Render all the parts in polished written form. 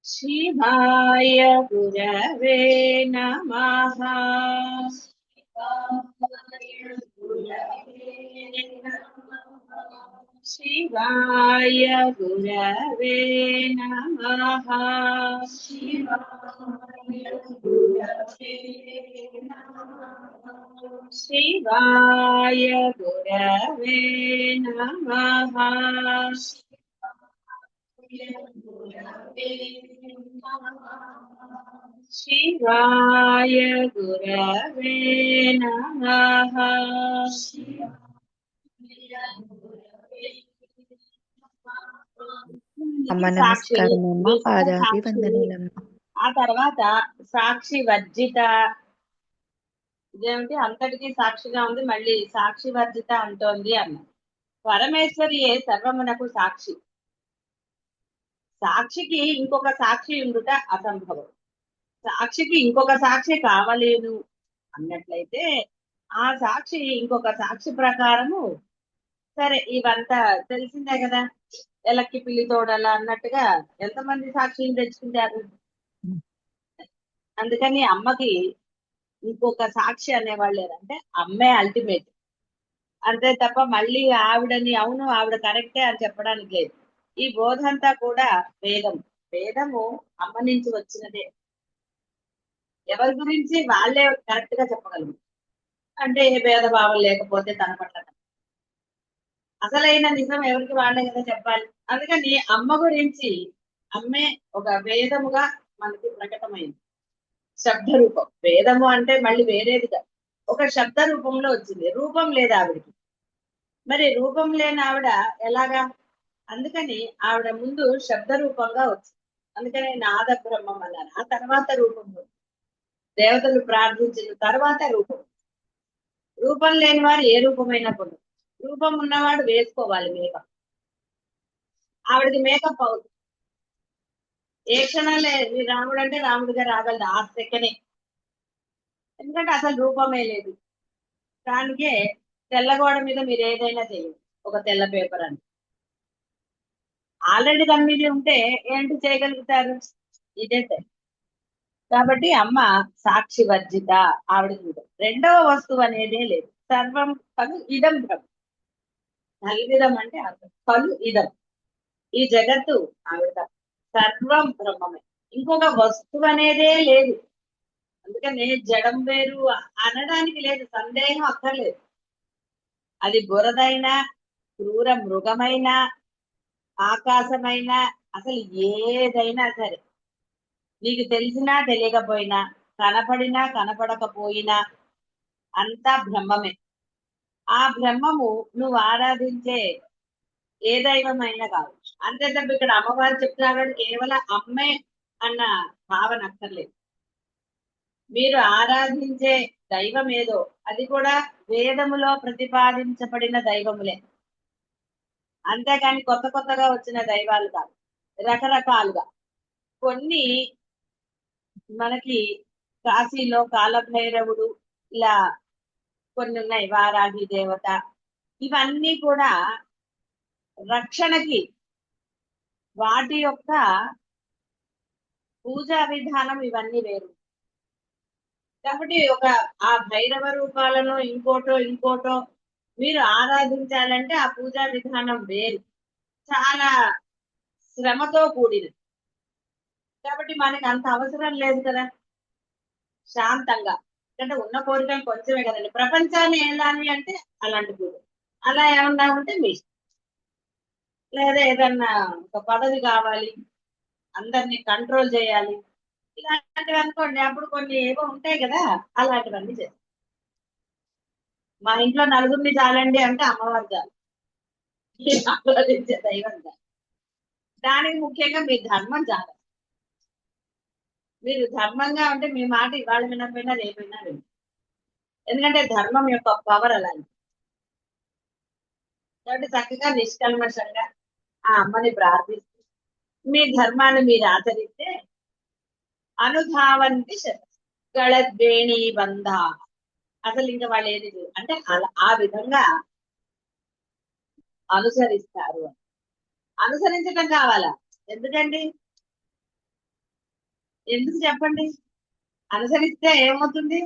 शिवाय गुरवे नमः। शिवाय गुरवे नमः। शिवाय गुरवे नमः। शिवाय गुरवे नमः। అమ్మ సాక్షి నమస్కారం అమ్మ, సాక్షి పాదాభివందనలమ్మ. ఆ తర్వాత సాక్షి వర్జిత ఇదేమిటి అంతటికీ సాక్షిగా ఉంది, మళ్ళీ సాక్షి వర్జిత అంటోంది అన్న. పరమేశ్వరియే సర్వమునకు సాక్షి. సాక్షికి ఇంకొక సాక్షి ఉండుట అసంభవం. సాక్షికి ఇంకొక సాక్షి కావలేను అన్నట్లయితే ఆ సాక్షి ఇంకొక సాక్షి ప్రకారము సరే ఇవంతా తెలిసిందే కదా. ఎలక్కి పిల్లి తోడల అన్నట్టుగా ఎంతమంది సాక్షిని తెచ్చుకుంటారు. అందుకని అమ్మకి ఇంకొక సాక్షి అనేవాళ్ళు లేరంటే అమ్మే అల్టిమేట్ అంతే తప్ప మళ్ళీ ఆవిడని అవును ఆవిడ కరెక్టే అని చెప్పడానికి లేదు. ఈ బోధంతా కూడా వేదం. వేదము అమ్మ నుంచి వచ్చినదే. ఎవరి గురించి వాళ్ళే కరెక్ట్ గా చెప్పగలరు. అంటే ఏ భేదభావం లేకపోతే తన పట్ల అసలైన నిజం ఎవరికి వాళ్ళే కదా చెప్పాలి. అందుకని అమ్మ గురించి అమ్మే ఒక వేదముగా మనకి ప్రకటమైంది. శబ్ద రూపం. వేదము అంటే మళ్ళీ వేరేదిగా ఒక శబ్ద రూపంలో వచ్చింది. రూపం లేదు ఆవిడికి. మరి రూపం లేని ఆవిడ ఎలాగా? అందుకని ఆవిడ ముందు శబ్ద రూపంగా వచ్చింది. అందుకని నాద బ్రహ్మం అన్నారు. ఆ తర్వాత రూపం దేవతలు ప్రార్థించిన తర్వాత రూపం. రూపం లేని వారు ఏ రూపమైనా పొందు. రూపం ఉన్నవాడు వేసుకోవాలి మేకప్. ఆవిడకి మేకప్ అవుతుంది. ఏ క్షణాలే రాముడు అంటే రాముడిగా రాగలదు ఆ సెకనే. ఎందుకంటే అసలు రూపమే లేదు. దానికే తెల్లగోడ మీద మీరు ఏదైనా చేయండి. ఒక తెల్ల పేపర్ అని ఆల్రెడీ దాని మీద ఉంటే ఏంటి చేయగలుగుతారు? ఇదే కాబట్టి అమ్మ సాక్షి వర్జిత. ఆవిడకి రెండవ వస్తువు అనేదే లేదు. సర్వం కలు ఇదం బ్రహ్మ. నల్విదం అంటే అర్థం. కలు ఇదం. ఈ జగత్తు ఆవిడ. సర్వం బ్రహ్మమే. ఇంకొక వస్తువు అనేదే లేదు. అందుకని జడం వేరు అనడానికి లేదు. సందేహం అక్కర్లేదు. అది బురదైనా, క్రూర మృగమైనా, ఆకాశమైనా, అసలు ఏదైనా సరే నీకు తెలిసినా తెలియకపోయినా, కనపడినా కనపడకపోయినా అంతా బ్రహ్మమే. ఆ బ్రహ్మము నువ్వు ఆరాధించే ఏ దైవమైనా కావచ్చు. అంతే తప్ప ఇక్కడ అమ్మవారు చెప్తున్నారు కేవలం అమ్మే అన్న భావన అక్కర్లేదు. మీరు ఆరాధించే దైవం ఏదో అది కూడా వేదములో ప్రతిపాదించబడిన దైవములే. అంతేకాని కొత్త కొత్తగా వచ్చిన దైవాలు కాదు. రకరకాలుగా కొన్ని మనకి కాశీలో కాలభైరవుడు ఇలా కొన్ని ఉన్నాయి. వారాహి దేవత ఇవన్నీ కూడా రక్షణకి వాటి యొక్క పూజా విధానం ఇవన్నీ వేరు. కాబట్టి ఒక ఆ భైరవ రూపాలను ఇంకోటో మీరు ఆరాధించాలంటే ఆ పూజా విధానం వేరు. చాలా శ్రమతో కూడినది. కాబట్టి మనకి అంత అవసరం లేదు కదా. శాంతంగా అంటే ఉన్న కోరికలు కొంచెమే కదండి. ప్రపంచాన్ని వెళ్ళాలి అంటే అలాంటి పూజ. అలా ఏమన్నా ఉంటే మీ ఇష్టం. లేదా ఏదన్నా ఒక పదవి కావాలి, అందరినీ కంట్రోల్ చేయాలి, ఇలాంటివి అనుకోండి. అప్పుడు కొన్ని ఏవో ఉంటాయి కదా, అలాంటివన్నీ చేస్తాం. మా ఇంట్లో నలుగురిని చాలండి అంటే అమ్మవారు చాలు. ఆలోచించే దైవం చాలు. దానికి ముఖ్యంగా మీ ధర్మం చాలు. మీరు ధర్మంగా ఉంటే మీ మాట ఇవాళ వినకపోయినా రేపైనా విను. ఎందుకంటే ధర్మం యొక్క పవర్ అలాంటి. కాబట్టి చక్కగా నిష్కల్మషంగా ఆ అమ్మని ప్రార్థిస్తూ మీ ధర్మాన్ని మీరు ఆచరిస్తే అనుధావంతి గళద్వేణి బంధ. అసలు ఇంకా వాళ్ళు ఏది అంటే అలా ఆ విధంగా అనుసరిస్తారు. అనుసరించడం కావాలా? ఎందుకండి ఎందుకు చెప్పండి? అనుసరిస్తే ఏమవుతుంది?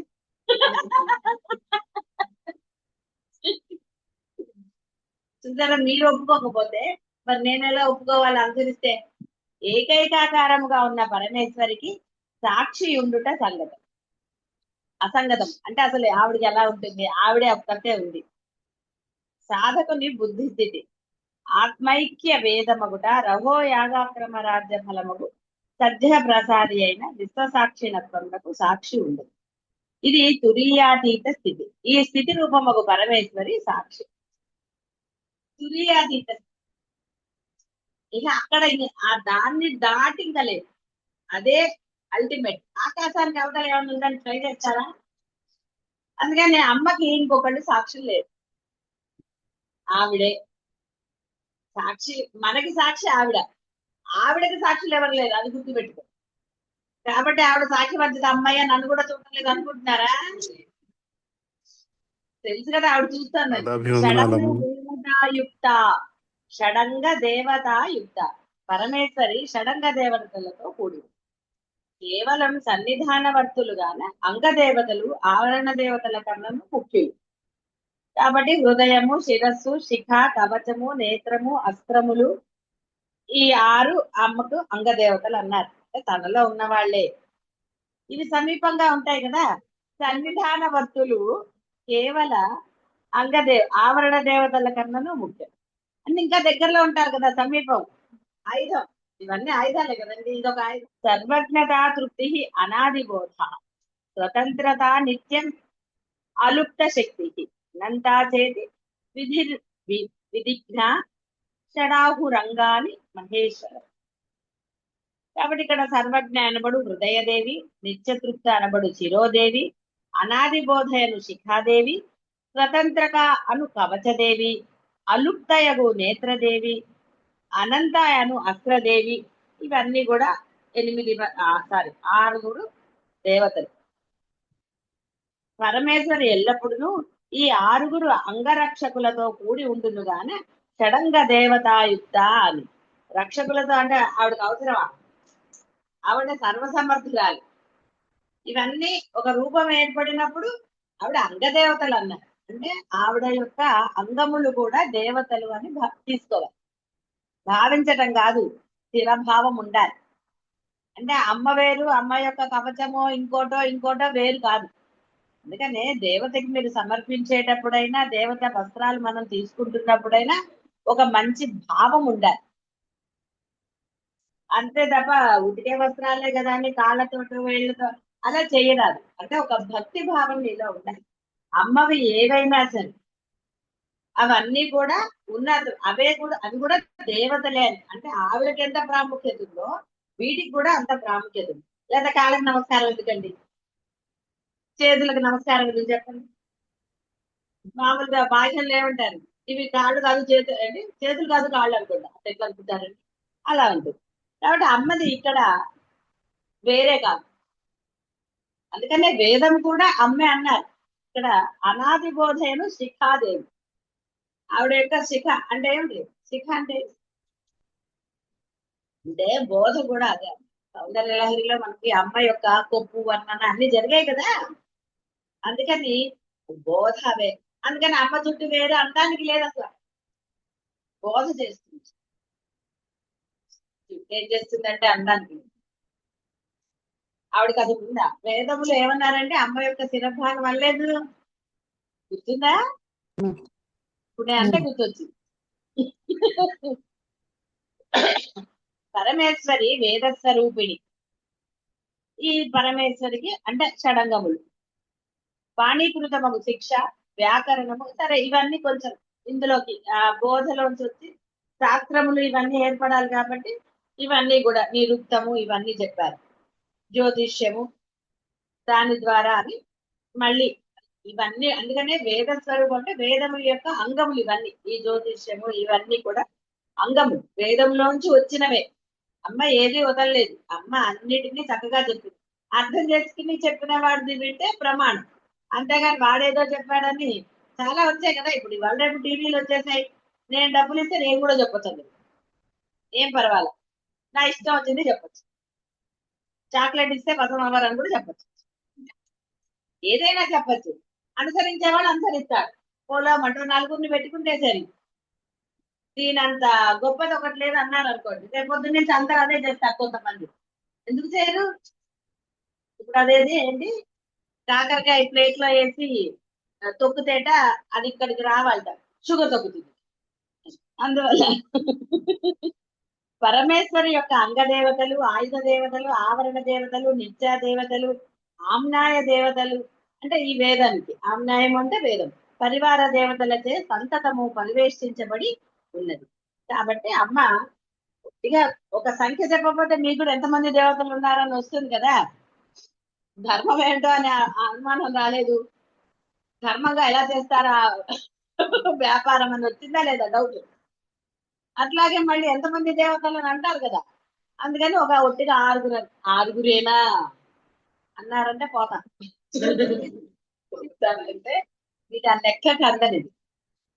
చూసారా, మీరు ఒప్పుకోకపోతే మరి నేను ఎలా ఒప్పుకోవాలి? అనుసరిస్తే ఏకైకాకారముగా ఉన్న పరమేశ్వరికి సాక్షి ఉండుట సంగతం. అసంగతం అంటే అసలు ఆవిడకి ఎలా ఉంటుంది? ఆవిడే ఒక్కతే ఉంది. సాధకుని బుద్ధి స్థితి ఆత్మైక్య వేదమగుట రహో యాగాక్రమ రాజ్య ఫలమగు సద్య ప్రసాది అయిన విశ్వసాక్షిణత్వములకు సాక్షి ఉండదు. ఇది తురీయాతీత స్థితి. ఈ స్థితి రూపమగు పరమేశ్వరి సాక్షి. తురీయాతీత ఇక అక్కడ ఆ దాన్ని దాటి ఇంకా లేదు. అదే అల్టిమేట్. ఆకాశానికి అవతల ఏమైనా ఉందని ట్రై చేస్తారా? అందుకని అమ్మకి ఇంకొకళ్ళు సాక్షులు లేదు, ఆవిడే సాక్షి. మనకి సాక్షి ఆవిడ, ఆవిడకి సాక్షులు ఎవరు లేరు, అది గుర్తుపెట్టుకో. కాబట్టి ఆవిడ సాక్షి మధ్యది అమ్మాయి, నన్ను కూడా చూడలేదు అనుకుంటున్నారా? తెలుసు కదా ఆవిడ చూస్తానని. షడంగ దేవతాయుక్త, షడంగ దేవతాయుక్త పరమేశ్వరి షడంగ దేవతలతో కూడి కేవలం సన్నిధానవర్తులుగాన అంగదేవతలు ఆవరణ దేవతల కన్నా ముఖ్యులు. కాబట్టి హృదయము, శిరస్సు, శిఖ, కవచము, నేత్రము, అస్త్రములు ఈ 6 అమ్మకు అంగదేవతలు అన్నారు. అంటే తనలో ఉన్న వాళ్ళే. ఇవి సమీపంగా ఉంటాయి కదా. సన్నిధానవర్తులు కేవల ఆవరణ దేవతల కన్నాను ముఖ్యం. అంటే ఇంకా దగ్గరలో ఉంటారు కదా, సమీపం. ఆయుధం, ఇవన్నీ ఆయుధాలే కదండి. ఇదొక ఆయుధం. సర్వజ్ఞతా తృప్తి అనాది బోధ స్వతంత్రత నిత్యం అలుప్త శక్తి నంతా చేతి విధిఘ్న షడాహురంగాని మహేశ్వర. కాబట్టి ఇక్కడ సర్వజ్ఞ అనబడు హృదయదేవి, నిత్యతృప్త అనబడు శిరోదేవి, అనాది బోధయను శిఖాదేవి, స్వతంత్రక అను కవచదేవి, అలుప్తయగు నేత్రదేవి, అనంతాయను అస్త్రదేవి. ఇవన్నీ కూడా 6 దేవతలు. పరమేశ్వరి ఎల్లప్పుడూ ఈ 6 అంగరక్షకులతో కూడి ఉండునుగానే షడంగ దేవతాయుక్త అని. రక్షకులతో అంటే ఆవిడకి అవసరమా? ఆవిడ సర్వసమర్థురాలు. ఇవన్నీ ఒక రూపం ఏర్పడినప్పుడు ఆవిడ అంగదేవతలు అన్నారు. అంటే ఆవిడ యొక్క అంగములు కూడా దేవతలు అని తీసుకోవాలి. భావించటం కాదు, స్థిరభావం ఉండాలి. అంటే అమ్మ వేరు, అమ్మ యొక్క కవచమో ఇంకోటో వేరు కాదు. అందుకనే దేవతకి మీరు సమర్పించేటప్పుడైనా, దేవత వస్త్రాలు మనం తీసుకుంటున్నప్పుడైనా ఒక మంచి భావం ఉండాలి. అంతే తప్ప ఉతికే వస్త్రాలే కదా అని కాళ్ళతోటో వేళ్ళతో అలా చేయరాదు. అంటే ఒక భక్తి భావం నీలో ఉండాలి. అమ్మవి ఏవైనా సరే అవన్నీ కూడా ఉన్నది, అవి కూడా దేవతలే అని. అంటే ఆవిడకి ఎంత ప్రాముఖ్యత ఉందో వీటికి కూడా అంత ప్రాముఖ్యత ఉంది. లేదా కాళ్ళకి నమస్కారం ఎందుకండి? చేతులకు నమస్కారం ఎందుకు చెప్పండి? మామూలుగా భాషలు ఏమంటారు, ఇవి కాళ్ళు కాదు చేతులు అంటే, చేతులు కాదు కాళ్ళు అనుకుంటా, ఎట్లా అనుకుంటారండి? అలా ఉంటుంది. కాబట్టి అమ్మది ఇక్కడ వేరే కాదు. అందుకనే వేదం కూడా అమ్మే అన్నారు. ఇక్కడ అనాది బోధయను శిఖాదేవి. ఆవిడ యొక్క శిఖ అంటే ఏమిటి? శిఖ అంటే బోధ కూడా అదే. సౌందర్య లహరిలో మనకి అమ్మ యొక్క కొప్పు వర్ణన అన్ని జరిగాయి కదా. అందుకని బోధ అవే. అందుకని అమ్మ చుట్టూ వేరు అనడానికి లేదు అసలు. బోధ చేస్తుంది. ఏం చేస్తుందంటే అనడానికి ఆవిడకి అది ఉందా? వేదములు ఏమన్నారంటే అమ్మ యొక్క శిరభాగం వల్లేదు. గుర్తుందా? ఇప్పుడు అంటే గుర్తొచ్చింది. పరమేశ్వరి వేద స్వరూపిణి. ఈ పరమేశ్వరికి అంటే షడంగములు, పాణీకృతమగు శిక్ష, వ్యాకరణము, సరే ఇవన్నీ కొంచెం ఇందులోకి బోధలోంచి వచ్చి శాస్త్రములు ఇవన్నీ ఏర్పడాలి కాబట్టి ఇవన్నీ కూడా నిరుక్తము ఇవన్నీ చెప్పారు. జ్యోతిష్యము దాని ద్వారా అని మళ్ళీ ఇవన్నీ. అందుకనే వేద స్వరూపం అంటే వేదముల యొక్క అంగములు ఇవన్నీ. ఈ జ్యోతిష్యము ఇవన్నీ కూడా అంగము, వేదంలోంచి వచ్చినవే. అమ్మ ఏది వదలలేదు. అమ్మ అన్నిటినీ చక్కగా చెప్పింది. అర్థం చేసుకుని చెప్పిన వాడిని వింటే ప్రమాణం. అంతేగాని వాడేదో చెప్పాడని చాలా వచ్చాయి కదా ఇప్పుడు. ఇవాళ రేపు టీవీలు వచ్చేసాయి. నేను డబ్బులు ఇస్తే నేను కూడా చెప్పొచ్చు, ఏం పర్వాలేదు, నా ఇష్టం వచ్చింది చెప్పొచ్చు. చాక్లెట్ ఇస్తే పసం అవ్వరు అని కూడా చెప్పచ్చు. ఏదైనా చెప్పచ్చు. అనుసరించే వాళ్ళు అనుసరిస్తారు. పోలో మంటూ నలుగురిని పెట్టుకుంటే సరి. దీనంత గొప్పది ఒకటి లేదు అన్నారు అనుకోండి, రేపు పొద్దున్న నుంచి అందరూ అదే చేస్తారు కొంతమంది. ఎందుకు చేయరు? ఇప్పుడు అదేది ఏంటి, కాకరకాయ ప్లేట్ లో వేసి తొక్కుతేట అది ఇక్కడికి రావాలట, షుగర్ తొక్కుతుంది. అందువల్ల పరమేశ్వరి యొక్క అంగదేవతలు, ఆయుధ దేవతలు, ఆవరణ దేవతలు, నిత్య దేవతలు, ఆమ్నాయ దేవతలు అంటే ఈ వేదానికి ఆమ్నాయం అంటే వేదం, పరివార దేవతలచే సంతతము పరివేష్టించబడి ఉన్నది. కాబట్టి అమ్మ ఇక ఒక సంఖ్య చెప్పకపోతే మీకు కూడా ఎంతమంది దేవతలు ఉన్నారని వస్తుంది కదా. ధర్మం ఏంటో అని అనుమానం రాలేదు. ధర్మంగా ఎలా చేస్తారా వ్యాపారం అని వచ్చిందా లేదా డౌట్. అట్లాగే మళ్ళీ ఎంతమంది దేవతలు అని అంటారు కదా. అందుకని ఒక ఒట్టిగా ఆరుగురేనా అన్నారంటే పోతా అంటే మీకు ఆ లెక్కకి అందది.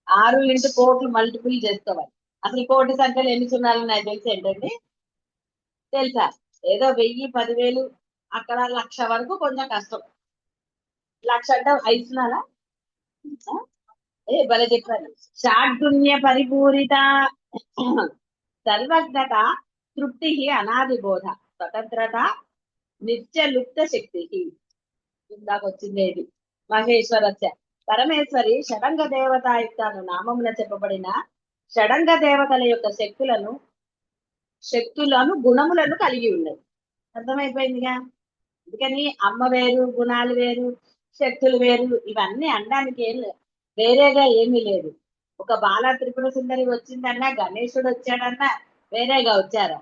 6 ఇంటూ కోట్లు మల్టిపుల్ చేసుకోవాలి. అసలు కోటి సంఖ్యలు ఎన్ని సున్నాలు ఉన్నాయి తెలిసి ఏంటండి తెలుసా? ఏదో 1000, 10,000 అక్కడ 1,00,000 వరకు కొంచెం కష్టం. 1,00,000 అంటే 5 సున్నాలా? ఏ భలే చెప్పారు. షాడ్గుణ్య పరిపూరిత సర్వజ్ఞత తృప్తి అనాది బోధ స్వతంత్రత నిత్యలుప్త శక్తి. ఇందాక వచ్చింది ఇది మహేశ్వరస్య పరమేశ్వరి షడంగ దేవతాయుక్తాను నామమున చెప్పబడిన షడంగ దేవతల యొక్క శక్తులను గుణములను కలిగి ఉన్నది. అర్థమైపోయిందిగా. అందుకని అమ్మ వేరు, గుణాలు వేరు, శక్తులు వేరు, ఇవన్నీ అనడానికి వేరేగా ఏమీ లేదు. ఒక బాల త్రిపుర సుందరి వచ్చిందన్నా, గణేశుడు వచ్చాడన్నా వేరేగా వచ్చారా?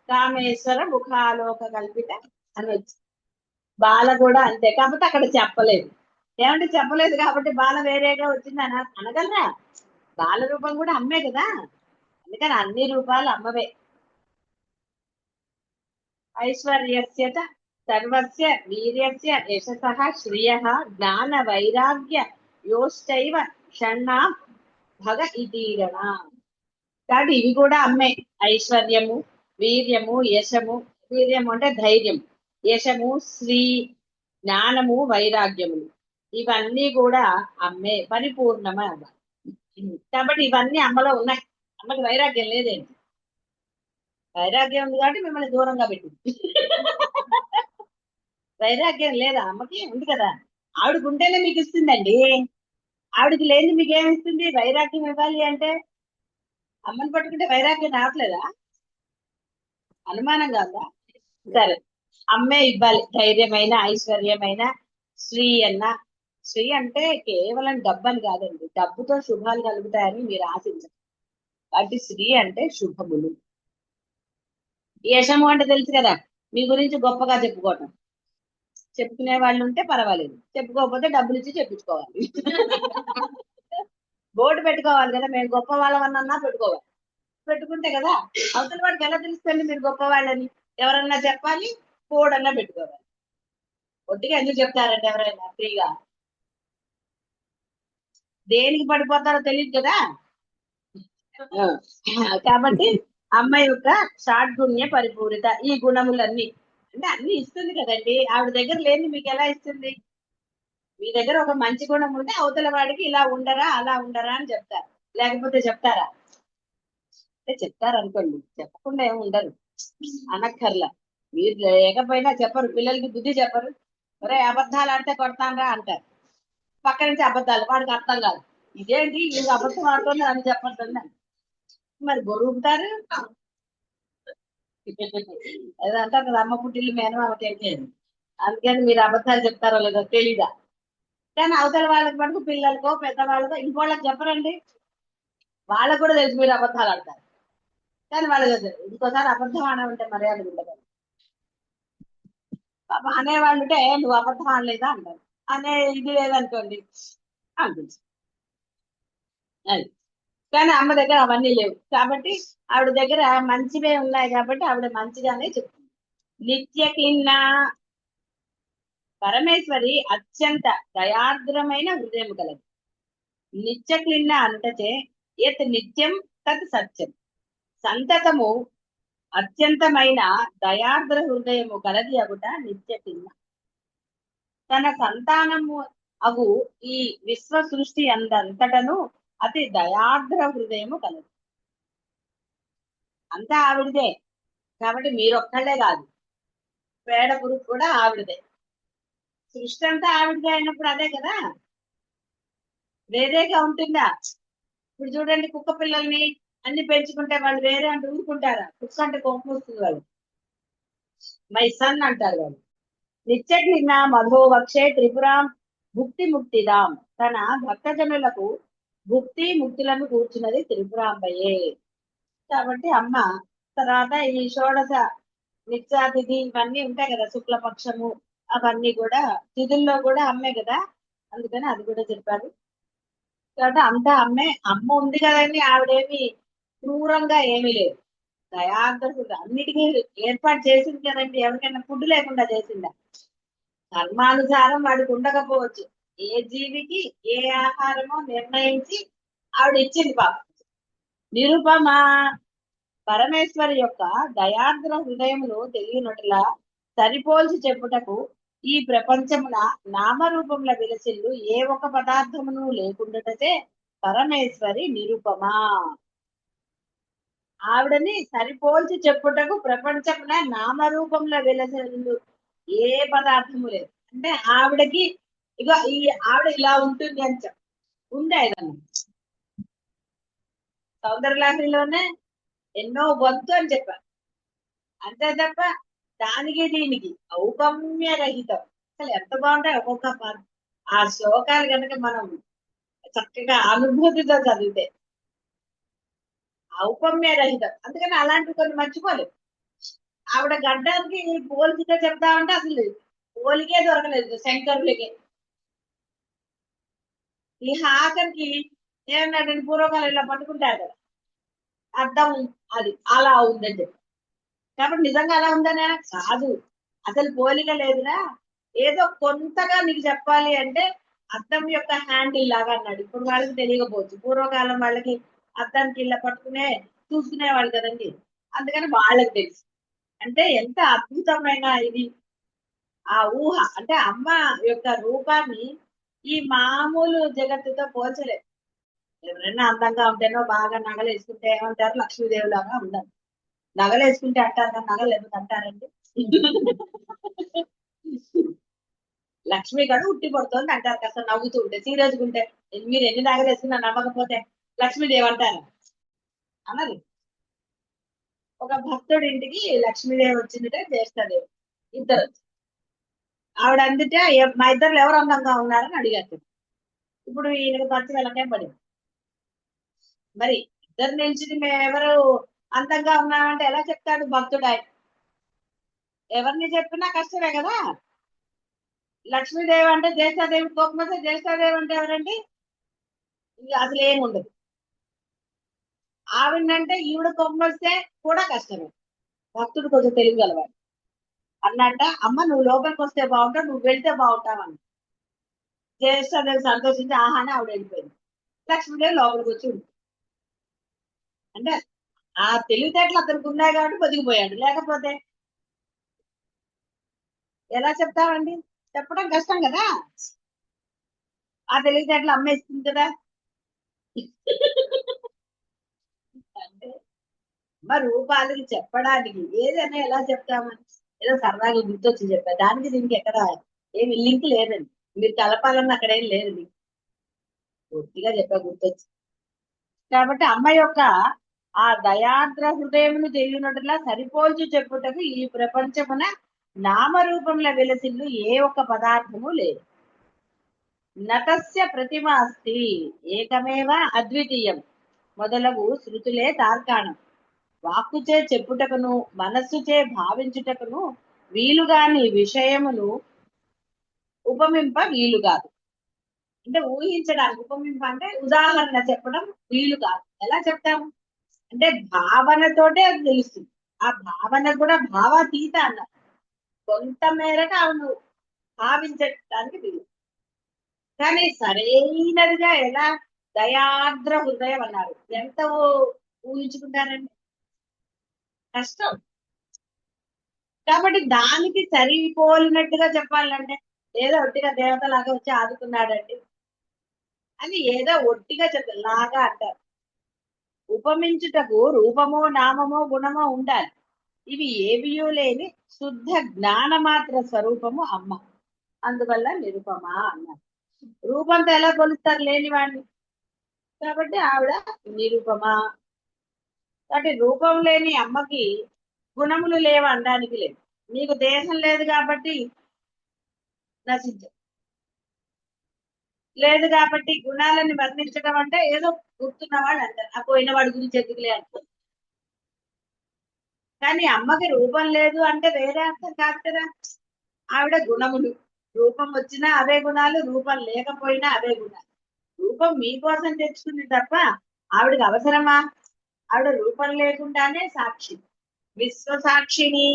కామేశ్వర ముఖాలోక కల్పిత అని వచ్చి బాల కూడా అంతే. కాకపోతే అక్కడ చెప్పలేదు. ఏమంటే చెప్పలేదు కాబట్టి బాల వేరేగా వచ్చింది అనగలరా? బాల రూపం కూడా అమ్మే కదా. అందుకని అన్ని రూపాలు అమ్మవే. ఐశ్వర్యస్య సర్వస్య వీర్యస్య యశసః శ్రియః జ్ఞాన వైరాగ్య యోశ్చైవ షణ్ణా భగ ఇతీరణ. కాబట్టి ఇవి కూడా అమ్మే. ఐశ్వర్యము, వీర్యము, యశము. వీర్యము అంటే ధైర్యం, యశము, శ్రీ, జ్ఞానము, వైరాగ్యములు ఇవన్నీ కూడా అమ్మే. పరిపూర్ణమే అమ్మ. కాబట్టి ఇవన్నీ అమ్మలో ఉన్నాయి. అమ్మకి వైరాగ్యం లేదేంటి? వైరాగ్యం ఉంది కాబట్టి మిమ్మల్ని దూరంగా పెట్టింది. వైరాగ్యం లేదా అమ్మకి? ఉంది కదా. ఆవిడకు ఉంటేనే మీకు ఇస్తుందండి. ఆవిడకి లేని మీకు ఏమిస్తుంది? వైరాగ్యం ఇవ్వాలి అంటే అమ్మని పట్టుకుంటే వైరాగ్యం రావట్లేదా? అనుమానం కాదా? సరే, అమ్మే ఇవ్వాలి. ధైర్యమైన, ఐశ్వర్యమైన, శ్రీ అన్న. శ్రీ అంటే కేవలం డబ్బు అని కాదండి. డబ్బుతో శుభాలు కలుగుతాయని మీరు ఆశించండి. కాబట్టి శ్రీ అంటే శుభములు. యశము అంటే తెలుసు కదా, మీ గురించి గొప్పగా చెప్పుకోవటం. చెప్పుకునే వాళ్ళు ఉంటే పర్వాలేదు, చెప్పుకోకపోతే డబ్బులు ఇచ్చి చెప్పించుకోవాలి. బోర్డు పెట్టుకోవాలి కదా, మేము గొప్ప వాళ్ళమన్నా పెట్టుకోవాలి. పెట్టుకుంటే కదా అవతల వాడికి ఎలా తెలుస్తుంది మీరు గొప్ప వాళ్ళని. ఎవరన్నా చెప్పాలి, బోర్డు అన్నా పెట్టుకోవాలి. ఒట్టిగా ఎందుకు చెప్తారంటే ఎవరైనా ఫ్రీగా దేనికి పడిపోతారో తెలియదు కదా. కాబట్టి అమ్మాయి యొక్క షాడ్గుణ్య పరిపూరిత ఈ గుణములన్నీ అంటే అన్ని ఇస్తుంది కదండి. ఆవిడ దగ్గర లేని మీకు ఎలా ఇస్తుంది? మీ దగ్గర ఒక మంచి గుణం ఉంటే అవతల వాడికి ఇలా ఉండరా అలా ఉండరా అని చెప్తారు. లేకపోతే చెప్తారా? అంటే చెప్తారు అనుకోండి, చెప్పకుండా ఏమి ఉండరు. అనక్కర్లా. మీరు లేకపోయినా చెప్పరు. పిల్లలకి బుద్ధి చెప్పరు. ఒరే అబద్ధాలు ఆడితే కొడతానరా అంటారు. పక్క నుంచి అబద్ధాలు వాడికి అర్థం కాదు. ఇదేంటి ఇది అబద్ధం ఆడుతుంది అని చెప్పండి. మరి గొరుగుతారు. అదంతా కదా అమ్మ పుట్టిల్లు మేనమామ తెలియదు. అందుకని మీరు అబద్ధాలు చెప్తారో లేదో తెలీదా. కానీ అవతల వాళ్ళకి మటుకు పిల్లలకో పెద్దవాళ్ళకో ఇంకోళ్ళకి చెప్పరండి. వాళ్ళకు కూడా తెలుసు మీరు అబద్ధాలు ఆడతారు. కానీ వాళ్ళకి తెలుసు ఇంకోసారి అబద్ధం ఆడమంటే మర్యాద ఉండదు. అనేవాళ్ళు ఉంటే నువ్వు అబద్ధం ఆడలేదా అంటారు. అనే ఇది లేదనుకోండి అనిపించు. అది కానీ అమ్మ దగ్గర అవన్నీ లేవు. కాబట్టి ఆవిడ దగ్గర మంచివే ఉన్నాయి కాబట్టి ఆవిడ మంచిగానే చెప్తుంది. నిత్య కిన్న పరమేశ్వరి అత్యంత దయార్ద్రమైన హృదయం కలదు. నిత్య క్లిన్న అంటచే యత్ నిత్యం తత్ సత్యం. సంతతము అత్యంతమైన దయార్ద్ర హృదయము కలది అగుట నిత్య చిన్న. తన సంతానము అగు ఈ విశ్వ సృష్టి అందంతటను అతి దయార్ద్ర హృదయము కలదు. అంతా ఆవిడదే. కాబట్టి మీరొక్కళ్ళే కాదు, పేడ పురుగు కూడా ఆవిడదే. సృష్టి అంతా ఆవిడదే అయినప్పుడు అదే కదా, వేరేగా ఉంటుందా? ఇప్పుడు చూడండి, కుక్క పిల్లల్ని అన్ని పెంచుకుంటే వాళ్ళు వేరే అంటే ఊరుకుంటారా? కుక్క అంటే కోపం వస్తుంది వాళ్ళు. మై సన్ అంటారు వాళ్ళు. నిత్యగ్నిన మధోవక్షే త్రిపురాం భుక్తి ముక్తిదాం. తన భక్తజనులకు భుక్తి ముక్తులను కూర్చున్నది త్రిపురాంబయే. కాబట్టి అమ్మ తర్వాత ఈ షోడశ నిత్యాతిథి ఇవన్నీ ఉంటాయి కదా, శుక్లపక్షము అవన్నీ కూడా తిథుల్లో కూడా అమ్మే కదా, అందుకని అది కూడా చెప్పారు. కాబట్టి అంతా అమ్మే. అమ్మ ఉంది కదండి, ఆవిడేమి క్రూరంగా ఏమీ లేదు, దయార్థుడు అన్నిటికీ ఏర్పాటు చేసింది కదండి. ఎవరికైనా ఫుడ్ లేకుండా చేసిందా? కర్మానుసారం వాడికి ఉండకపోవచ్చు, ఏ జీవికి ఏ ఆహారమో నిర్ణయించి ఆవిడ ఇచ్చింది పాప. నిరుపమా పరమేశ్వరి యొక్క దయార్ద్ర హృదయమును తెలియనట్లా సరిపోల్చి చెప్పుటకు ఈ ప్రపంచమున నామరూపముల విలసిల్లు ఏ ఒక పదార్థమును లేకుండాటే పరమేశ్వరి నిరుపమా. ఆవిడని సరిపోల్చి చెప్పుటకు ప్రపంచమున నామరూపముల విలసిల్లు ఏ పదార్థము లేదు. అంటే ఆవిడకి ఇక ఈ ఆవిడ ఇలా ఉంటుంది అని ఉండే ఏదన్నా సౌందర్యలహరిలోనే ఎన్నో వంతు అని చెప్పారు, అంతే తప్ప దానికి దీనికి ఔపమ్య రహితం. అసలు ఎంత బాగుంటాయి ఒక్కొక్క ఆ శ్లోకాలు కనుక మనం చక్కగా అనుభూతితో చదివితే ఔపమ్య రహితం. అందుకని అలాంటి కొన్ని మర్చిపోలేదు. ఆవిడ గడ్డానికి పోలికగా చెప్తామంటే అసలు పోలికే దొరకలేదు శంకరులకి. ఈ ఆఖరికి ఏమన్నాడండి, పూర్వకాలం ఇలా పట్టుకుంటారు కదా అర్థం, అది అలా ఉందని చెప్పి. కాబట్టి నిజంగా అలా ఉందనే కాదు, అసలు పోలిక లేదురా, ఏదో కొంతగా నీకు చెప్పాలి అంటే అద్దం యొక్క హ్యాండిల్ లాగా అన్నాడు. ఇప్పుడు వాళ్ళకి తెలియకపోవచ్చు, పూర్వకాలం వాళ్ళకి అద్దానికి ఇలా పట్టుకునే చూసుకునేవాళ్ళు కదండి, అందుకని వాళ్ళకి తెలుసు. అంటే ఎంత అద్భుతమైన ఇది ఆ ఊహ. అంటే అమ్మ యొక్క రూపాన్ని ఈ మామూలు జగత్తుతో పోల్చలేదు. ఎవరైనా అందంగా ఉంటేనో బాగా నగలు వేసుకుంటే ఏమంటారు, లక్ష్మీదేవి లాగా ఉండాలి. నగలు వేసుకుంటే అంటారు కానీ నగలు ఎందుకు అంటారండి? లక్ష్మి గడు ఉట్టి పడుతుంది అంటారు కాస్త నవ్వుతూ ఉంటే, సీరియస్ ఉంటే మీరు ఎన్ని నగలు వేసుకున్నా నవ్వకపోతే లక్ష్మీదేవి అంటారు అన్నది. ఒక భక్తుడి ఇంటికి లక్ష్మీదేవి వచ్చిందంటే జ్యేష్ఠదేవి ఇద్దరు. ఆవిడ అందుటే మా ఇద్దరు ఎవరు అందంగా ఉన్నారని అడిగారు. ఇప్పుడు ఈయనకి పచ్చి వెళ్ళకే పడింది. మరి ఇద్దరు నిలిచి మేము ఎవరు అందంగా ఉన్నామంటే ఎలా చెప్తాడు భక్తుడు? ఆయన ఎవరిని చెప్పినా కష్టమే కదా. లక్ష్మీదేవి అంటే జ్యేష్ఠాదేవి కోపం వస్తే, జ్యేష్ఠాదేవి అంటే ఎవరండి అసలు ఏమి ఉండదు. ఆవిడంటే ఈవిడ కోపం వస్తే కూడా కష్టమే. భక్తుడు కొంచెం తెలియగలవాడు అన్నట్ట, అమ్మ నువ్వు లోపలికి వస్తే బాగుంటావు, నువ్వు వెళ్తే బాగుంటావు అని. జ్యేష్ఠాదేవి సంతోషించి ఆహానే ఆవిడ వెళ్ళిపోయింది. లక్ష్మీదేవి లోపలికి వచ్చి ఉంది. అంటే ఆ తెలివితేటలు అతనికి ఉన్నాయి కాబట్టి బతికిపోయాడు, లేకపోతే ఎలా చెప్తామండి? చెప్పడం కష్టం కదా. ఆ తెలివితేటలు అమ్మేస్తుంది కదా. అంటే మరి రూపాలకి చెప్పడానికి ఏదైనా ఎలా చెప్తామని ఏదో సరదాగా గుర్తొచ్చి చెప్పా, దానికి దీనికి ఎక్కడ ఏమి లింక్ లేదండి. మీరు కలపాలన్న అక్కడ ఏం లేదు లింక్, పూర్తిగా చెప్పా గుర్తొచ్చి. కాబట్టి అమ్మ యొక్క ఆ దయాద్ర హృదయమును తెలియనట్లా సరిపోల్చి చెప్పుటకు ఈ ప్రపంచమున నామరూపముల వెలసిల్లు ఏ ఒక్క పదార్థము లేదు. నతస్య ప్రతిమ అస్తి ఏకమేవ అద్వితీయం మొదలగు శృతులే తార్కాణం. వాక్కుచే చెప్పుటకును మనస్సుచే భావించుటకును వీలుగాని విషయమును ఉపమింప వీలు కాదు. అంటే ఊహించడానికి, ఉపమింప అంటే ఉదాహరణ చెప్పడం వీలు కాదు. ఎలా చెప్తాము అంటే భావనతోటే అది తెలుస్తుంది. ఆ భావన కూడా భావాతీత అన్నారు. కొంత మేరకు అవును భావించడానికి వీలు, కానీ సరైనదిగా ఎలా దయాద్ర హృదయం అన్నారు. ఎంత ఊహించుకుంటారండి? కష్టం. కాబట్టి దానికి సరిపోలినట్టుగా చెప్పాలంటే ఏదో ఒట్టిగా దేవతలాగా వచ్చి ఆదుకున్నాడండి అని ఏదో ఒట్టిగా చెప్ప లాగా అంటారు. ఉపమించుటకు రూపమో నామమో గుణమో ఉండాలి. ఇవి ఏవియూ లేని శుద్ధ జ్ఞానమాత్ర స్వరూపము అమ్మ. అందువల్ల నిరుపమా అన్నారు. రూపంతో ఎలా కొలుస్తారు లేని వాడిని? కాబట్టి ఆవిడ నిరుపమా. కాబట్టి రూపం లేని అమ్మకి గుణములు లేవు అనడానికి లేదు. నీకు దేహం లేదు కాబట్టి నశించదు. లేదు కాబట్టి గుణాలను వర్ణించడం అంటే ఏదో గుర్తున్నవాడు అంటారు, ఆ పోయిన వాడి గురించి ఎందుకులే అంటారు. కానీ అమ్మకి రూపం లేదు అంటే వేరే అర్థం కాదు కదా. ఆవిడ గుణములు, రూపం వచ్చినా అవే గుణాలు, రూపం లేకపోయినా అవే గుణాలు. రూపం మీకోసం తెచ్చుకుంది తప్ప ఆవిడకి అవసరమా? ఆవిడ రూపం లేకుండానే సాక్షి, విశ్వ సాక్షిని.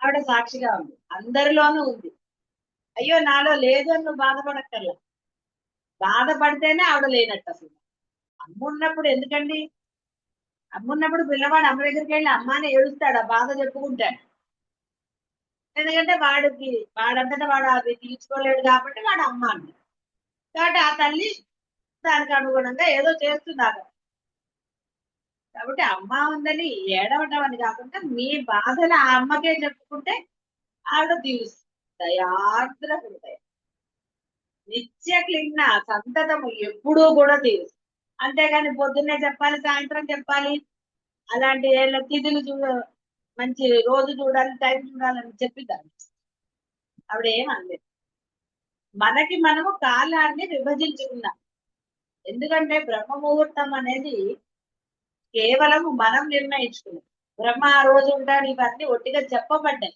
ఆవిడ సాక్షిగా ఉంది, అందరిలోనూ ఉంది. అయ్యో నాలో లేదు అని నువ్వు బాధపడక్కర్లా. బాధపడితేనే ఆవిడ లేనట్టు అసలు. అమ్మ ఉన్నప్పుడు ఎందుకండి? అమ్మ ఉన్నప్పుడు పిల్లవాడు అమ్మ దగ్గరికి వెళ్ళి అమ్మ అని ఏడుస్తాడు, ఆ బాధ చెప్పుకుంటాడు. ఎందుకంటే వాడంతటా వాడు అది తీర్చుకోలేడు కాబట్టి వాడు అమ్మ అంటాడు. కాబట్టి ఆ తల్లి దానికి అనుగుణంగా ఏదో చేస్తున్నారు. కాబట్టి అమ్మ ఉందని ఏడవటం అని కాకుండా మీ బాధలు ఆ అమ్మకే చెప్పుకుంటే ఆవిడ తీరుస్తుంది. దయార్ద్ర హృదయం, నిత్య క్లిన్న సంతతము ఎప్పుడూ కూడా తీరుస్తుంది. అంతేగాని పొద్దున్నే చెప్పాలి, సాయంత్రం చెప్పాలి, అలాంటి తిథులు మంచి రోజు చూడాలి, టైం చూడాలని చెప్పిద్దాం. ఆవిడ ఏమనలేదు. మనకి మనము కాలాన్ని విభజించుకున్నాం. ఎందుకంటే బ్రహ్మ ముహూర్తం అనేది కేవలం మనం నిర్ణయించుకున్నాం. బ్రహ్మ ఆ రోజు ఉంటాడు, ఇవన్నీ ఒట్టిగా చెప్పబడ్డాయి.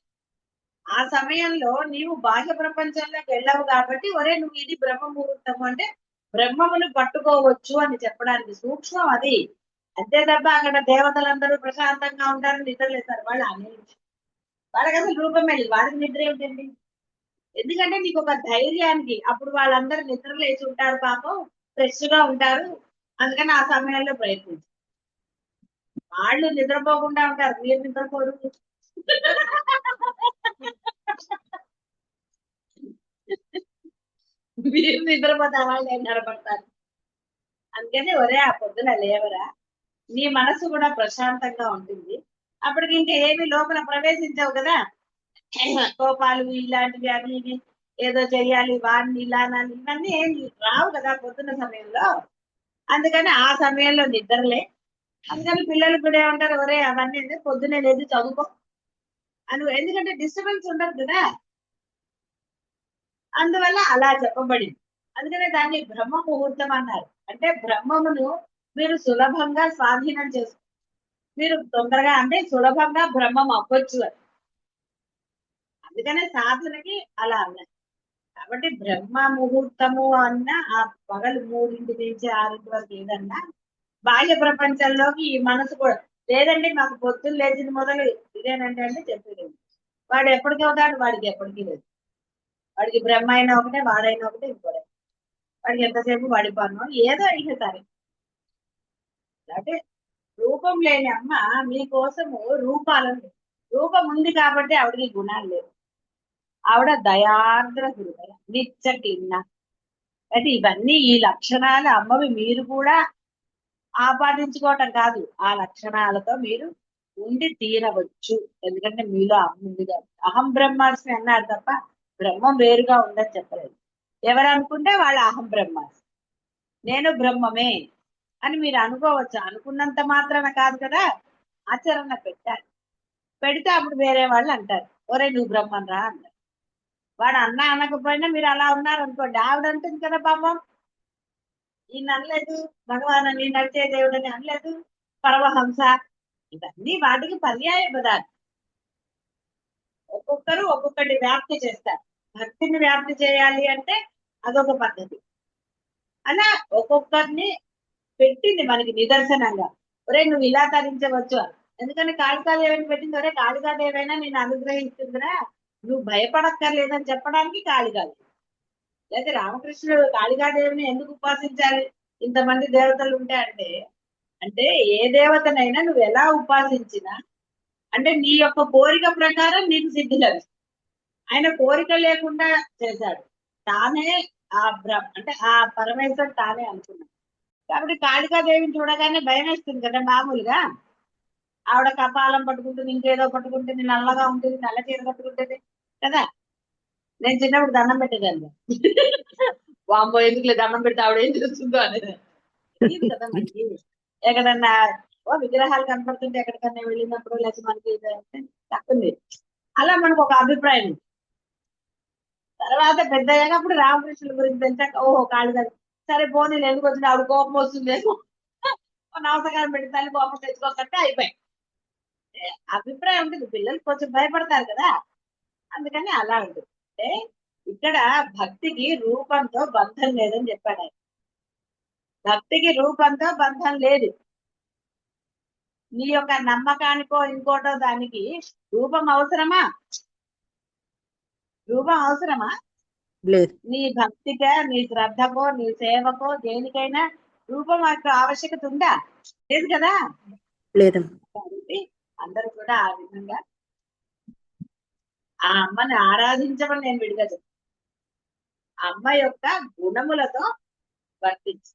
ఆ సమయంలో నీవు బాహ్య ప్రపంచంలోకి వెళ్ళవు కాబట్టి ఒరే నువ్వు ఇది బ్రహ్మ ముహూర్తం అంటే బ్రహ్మమును పట్టుకోవచ్చు అని చెప్పడానికి సూక్ష్మం అది. అంతే తప్ప అక్కడ దేవతలందరూ ప్రశాంతంగా ఉంటారు, నిద్రలేస్తారు. వాళ్ళు అనేది వాళ్ళకి అసలు రూపమే లేదు, వాళ్ళకి నిద్ర ఏమిటండి? ఎందుకంటే నీకు ఒక ధైర్యానికి అప్పుడు వాళ్ళందరూ నిద్ర లేచి ఉంటారు పాపం, ఫ్రెష్ గా ఉంటారు, అందుకని ఆ సమయంలో ప్రయత్నించు. వాళ్ళు నిద్రపోకుండా ఉంటారు, మీరు నిద్రపోరు. మీరు నిద్రపోతే వాళ్ళు ఏం నిలబడతారు. అందుకని ఒరే ఆ పొద్దున లేవరా, నీ మనసు కూడా ప్రశాంతంగా ఉంటుంది. అప్పటికి ఇంకా ఏమి లోపల ప్రవేశించవు కదా, కోపాలు ఇలాంటివి అవి ఇవి ఏదో చెయ్యాలి వాడిని ఇలా ఇవన్నీ ఏం రావు కదా పొద్దున్న సమయంలో. అందుకని ఆ సమయంలో నిద్రలే. అందుకని పిల్లలు కూడా ఏమంటారు, ఒరే అవన్నీ పొద్దున్నే లేదు చదువుకో అని. ఎందుకంటే డిస్టర్బెన్స్ ఉండదు కదా, అందువల్ల అలా చెప్పబడింది. అందుకనే దాన్ని బ్రహ్మ ముహూర్తం అన్నారు. అంటే బ్రహ్మమును మీరు సులభంగా స్వాధీనం చేసుకో, మీరు తొందరగా అంటే సులభంగా బ్రహ్మం అవ్వచ్చు అని. అందుకనే సాధనకి అలా అన్నారు. కాబట్టి బ్రహ్మ ముహూర్తము అన్న ఆ పగలు 3 నుంచి 6 వరకు ఏదన్నా బాహ్య ప్రపంచంలోకి ఈ మనసు కూడా లేదండి, మాకు పొద్దున్న లేచింది మొదలు ఇదేనంటే అంటే చెప్పలేదు. వాడు ఎప్పటికి అవుతాడు, వాడికి ఎప్పటికీ లేదు. వాడికి బ్రహ్మ అయినా ఒకటే, వాడైనా ఒకటే, ఇంకోటే. వాడికి ఎంతసేపు వాడి పను ఏదో అయితే సరే. అంటే రూపం లేని అమ్మ మీకోసము రూపాలను, రూపం ఉంది కాబట్టి ఆవిడకి గుణాలు లేవు. ఆవిడ దయార్ద్ర హృదయ నిత్య క్లిన్న. అంటే ఇవన్నీ ఈ లక్షణాలు అమ్మవి మీరు కూడా ఆపాదించుకోవటం కాదు, ఆ లక్షణాలతో మీరు ఉండి తీరవచ్చు. ఎందుకంటే మీలో అమ్మ ఉంది కాబట్టి. అహం బ్రహ్మాస్మి అన్నారు తప్ప బ్రహ్మం వేరుగా ఉందని చెప్పలేదు. ఎవరు అనుకుంటే వాళ్ళ అహం బ్రహ్మాస్మి, నేను బ్రహ్మమే అని మీరు అనుకోవచ్చు. అనుకున్నంత మాత్రాన కాదు కదా, ఆచరణ పెట్టాలి. పెడితే అప్పుడు వేరే వాళ్ళు అంటారు, ఒరే నువ్వు బ్రహ్మం రా అంటారు. వాడు అన్నా అనకపోయినా మీరు అలా ఉన్నారు అనుకోండి, ఆవిడ అంటుంది కదా పాపం, ఈయన అనలేదు, భగవాన్ అని నడిచే దేవుడని అనలేదు, పరమహంస, ఇవన్నీ వాటికి పర్యాయ పదాలు. ఒక్కొక్కరు ఒక్కొక్కటి వ్యాప్తి చేస్తారు. భక్తిని వ్యాప్తి చేయాలి అంటే అదొక పద్ధతి. అలా ఒక్కొక్కరిని పెట్టింది మనకి నిదర్శనంగా. ఒరే నువ్వు ఇలా తరించవచ్చు అని. ఎందుకంటే కాళికాదేవిని పెట్టింది, ఒరే కాళికాదేవైనా నేను అనుగ్రహిస్తుందిరా, నువ్వు భయపడక్కర్లేదని చెప్పడానికి కాళికాదేవి. అయితే రామకృష్ణుడు కాళికాదేవిని ఎందుకు ఉపాసించాలి ఇంతమంది దేవతలు ఉంటే అంటే, అంటే ఏ దేవతనైనా నువ్వు ఎలా ఉపాసించినా అంటే నీ యొక్క కోరిక ప్రకారం నీకు సిద్ధి లభిస్తుంది. ఆయన కోరిక లేకుండా చేశాడు. తానే అంటే ఆ పరమేశ్వరుడు తానే అనుకున్నాడు. కాబట్టి కాళికాదేవిని చూడగానే భయం వేస్తుంది కదా మామూలుగా. ఆవిడ కపాలం పట్టుకుంటుంది, ఇంకేదో పట్టుకుంటుంది, నల్లగా ఉంటుంది, నల్ల చీర కట్టుకుంటుంది కదా. నేను చిన్నప్పుడు దండం పెట్టేదాన్ని. వామ్మో ఎందుకులే దండం పెడితే ఆవిడ ఏం చేస్తుందో అనేది తెలియదు కదా మనకి. ఎక్కడన్నా విగ్రహాలు కనపడుతుంటే ఎక్కడికన్నా వెళ్ళినప్పుడు లేకపోతే మనకి తక్కువ అలా మనకు ఒక అభిప్రాయం ఉంది. తర్వాత పెద్ద అయినప్పుడు రామకృష్ణుల గురించి తెలిసాక ఓహో కాళిదాసు సరే పోనీ ఎందుకు వచ్చిన ఆవిడ కోపం వస్తుందేమో నమస్కారం పెట్టి తల్లి కోపం తెచ్చుకోకంటే అయిపోయి. అభిప్రాయం ఉంటుంది, పిల్లలు కొంచెం భయపడతారు కదా, అందుకని అలా ఉంటుంది. అంటే ఇక్కడ భక్తికి రూపంతో బంధం లేదని చెప్పాడు ఆయన. భక్తికి రూపంతో బంధం లేదు. నీ యొక్క నమ్మకానికో ఇంకోటో దానికి రూపం అవసరమా? రూపం అవసరమా? లేదు. నీ భక్తిగా, నీ శ్రద్ధకో, నీ సేవకో, దేనికైనా రూపం యొక్క ఆవశ్యకత ఉందా? లేదు కదా. లేదమ్మా. కాబట్టి అందరూ కూడా ఆ విధంగా ఆ అమ్మని ఆరాధించమని నేను విడిగా చెప్తాను. అమ్మ యొక్క గుణములతో వర్తించి